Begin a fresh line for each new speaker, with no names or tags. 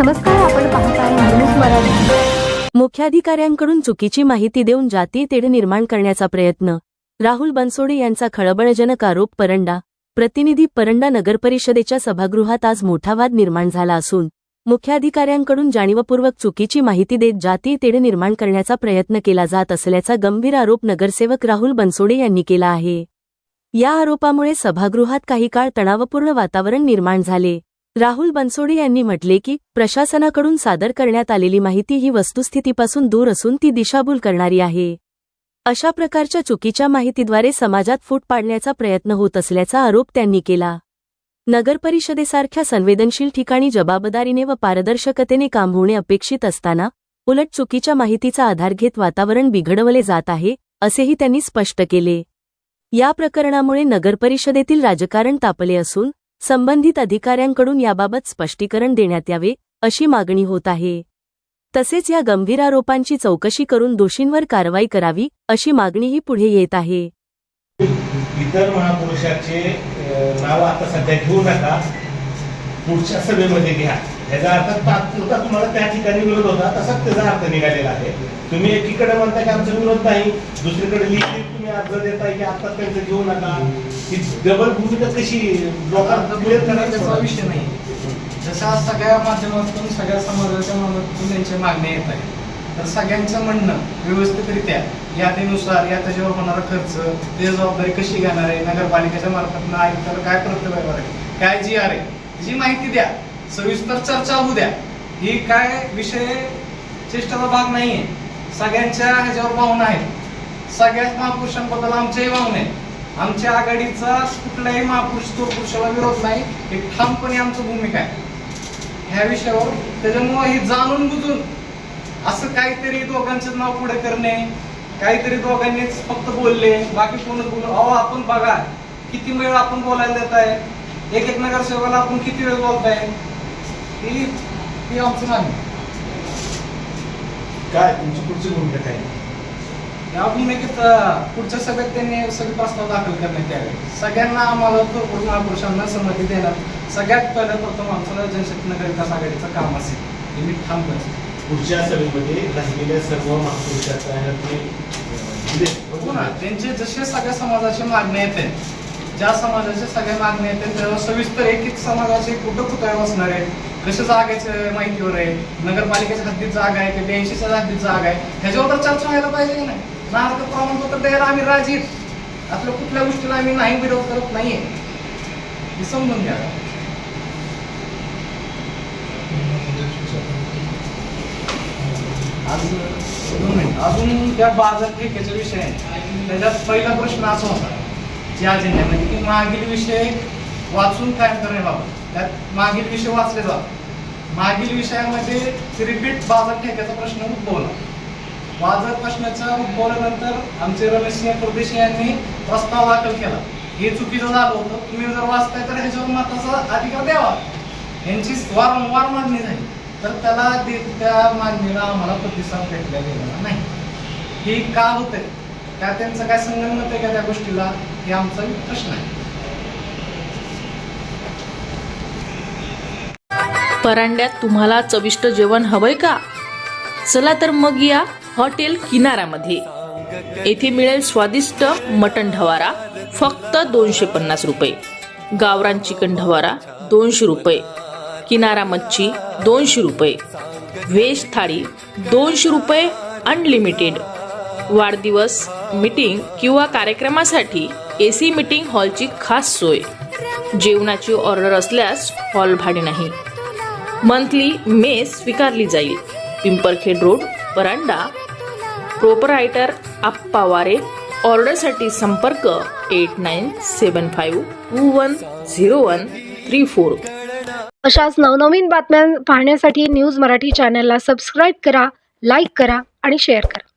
नमस्कार, आपण पाहताय न्यूज मराठी।
मुख्याधिकाऱ्यांकडून चुकीची माहिती देऊन जातीय तेढ निर्माण करण्याचा प्रयत्न। राहुल बनसोडे यांचा खळबळजनक आरोप। परंडा प्रतिनिधी परंडा नगरपरिषदेच्या सभागृहात आज मोठा वाद निर्माण झाला असून मुख्याधिकाऱ्यांकडून जाणीवपूर्वक चुकीची माहिती देत जातीय तेढ निर्माण करण्याचा प्रयत्न केला जात असल्याचा गंभीर आरोप नगरसेवक राहुल बनसोडे यांनी केला आहे। या आरोपामुळे सभागृहात काही काळ तणावपूर्ण वातावरण निर्माण झाले। राहुल बनसोडे यांनी म्हटले की प्रशासनाकडून सादर करण्यात आलेली माहिती ही वस्तुस्थितीपासून दूर असून ती दिशाभूल करणारी आहे। अशा प्रकारच्या चुकीच्या माहितीद्वारे समाजात फूट पाडण्याचा प्रयत्न होत असल्याचा आरोप त्यांनी केला। नगरपरिषदेसारख्या संवेदनशील ठिकाणी जबाबदारीने व पारदर्शकतेने काम होणे अपेक्षित असताना उलट चुकीच्या माहितीचा आधार घेत वातावरण बिघडवले जात आहे, असेही त्यांनी स्पष्ट केले। या प्रकरणामुळे नगरपरिषदेतील राजकारण तापले असून संबंधित अधिकाऱ्यांकडून याबाबत स्पष्टीकरण देण्यात यावे, अशी मागणी होत आहे। तसेच या गंभीर आरोपांची चौकशी करून दोषींवर कारवाई करावी, अशी मागणीही पुढे येत आहे।
इतर महापुरुषाचे नाव आता सध्या घेऊ नका, पुढच्या सभेमध्ये घ्या। याचा अर्थ तात्पुरता तुम्हाला त्या ठिकाणी विरोध होता, तसाच त्याचा अर्थ निघालेला आहे। तुम्ही एकीकडे म्हणताय की आमचा विरोध नाही, दुसरीकडे लिखित तुम्ही अर्ज देताय की आता त्यांचं घेऊ नका। ही डबल भूमिका कशी लोकांना क्लिअर करायचा
विषय नाही। जसं सगळ्या माध्यमातून सगळ्या समाजाच्या माध्यमातून त्यांच्या मागण्या येत आहेत, तर सगळ्यांचं म्हणणं व्यवस्थितरित्या यादीनुसार या त्याच्यावर होणारा खर्च, ते जबाबदारी कशी घेणार आहे, नगरपालिकेच्या मार्फत आयुक्ताला काय कर्तव्य आहे, काय जी आहे त्याची माहिती द्या, सविस्तर चर्चा होऊ द्या। ही काय विषय चेष्टाचा भाग नाहीये, सगळ्यांच्या ह्याच्यावर भावना आहेत। सगळ्याच महापुरुषांबद्दल आमच्याही भावना आहेत। आमच्या आघाडीचा कुठल्याही महापुरुष पुरुषाला विरोध नाही, हे ठामपणे आमची भूमिका आहे ह्या विषयावर। त्याच्यामुळे हे जाणून बुजून असं काहीतरी दोघांचं नाव पुढे करणे, काहीतरी दोघांनीच फक्त बोलले, बाकी कोणच बोललो। अहो आपण बघा किती वेळ आपण बोलायला देत आहे, एक नगरसेवकाला आपण किती वेळ बोलताय, ही आमची मागणी।
काय तुमची पुढची भूमिका काय?
या भूमिकेत पुढच्या सभेत त्यांनी सगळे प्रस्ताव दाखल करण्यात यावे। सगळ्यांना आम्हाला भरपूर महापुरुषांना संमती देणार सगळ्यात प्रथम आमचं जनशक्ती नगर विकास आघाडीचं काम असेल, हे मी ठाम करतो।
पुढच्या सभेमध्ये राहिलेल्या सर्व महापुरुषांचा
त्यांचे जसे सगळ्या समाजाचे मागण्या येतात, ज्या समाजाच्या सगळ्या मागण्या येतात त्यावर सविस्तर एक एक समाजाचे कुठं कुठं बसणार आहे, कशा जागेच्या माहितीवर आहे, नगरपालिकेच्या हद्दीत जागा आहे की 82च्या हद्दीत जागा आहे, ह्याच्यावर तर चर्चा व्हायला पाहिजे की नाही। नागरिक प्रमाणपत्र द्यायला आम्ही राजी, आपल्या कुठल्या गोष्टीला आम्ही नाही विरोध करत नाहीये, हे समजून घ्या। अजून त्या बाजार ठेक्याचा विषय आहे, त्याच्यात पहिला प्रश्न असा होता ज्या अजेंड्यामध्ये की मागील विषय वाचून कायम करण्याबाबत, त्यात मागील विषय वाचले जातात। मागील विषयामध्ये रिपीट बाजार ठेक्याचा प्रश्न उद्भवला। बाजार प्रश्नाचा उद्भवल्यानंतर आमचे रमेशसिंह परदेशी यांनी प्रस्ताव दाखल केला, हे चुकीचं झालं होतं, तुम्ही जर वाचताय तर ह्याच्यावर मताचा अधिकार द्यावा। यांची वारंवार मागणी झाली, तर त्याला त्या मागणीला आम्हाला प्रतिसाद भेटला गेलेला नाही। हे का होतंय, का त्यांचं काय संगनमत आहे का त्या गोष्टीला, हे आमचा प्रश्न आहे।
परांड्यात तुम्हाला चविष्ट जेवण हवंय का? चला तर मग या हॉटेल किनारामध्ये। येथे मिळेल स्वादिष्ट मटण ढवारा फक्त 250 रुपये, गावरान चिकन ढवारा 200 रुपये, किनारा मच्छी 200 रुपये, व्हेज थाळी 200 रुपये अनलिमिटेड। वाढदिवस, मीटिंग किंवा कार्यक्रमासाठी AC मीटिंग हॉलची खास सोय। जेवणाची ऑर्डर असल्यास हॉल भाडे नाही। मंथली मेस स्वीकारली जाईल। पिंपरखेड रोड, परांडा। प्रोपरायटर आप्पा वारे। ऑर्डरसाठी संपर्क 8975210134।
अशाच नवनवीन बातम्या पाहण्यासाठी न्यूज मराठी चॅनलला सबस्क्राईब करा, लाईक करा आणि शेअर करा।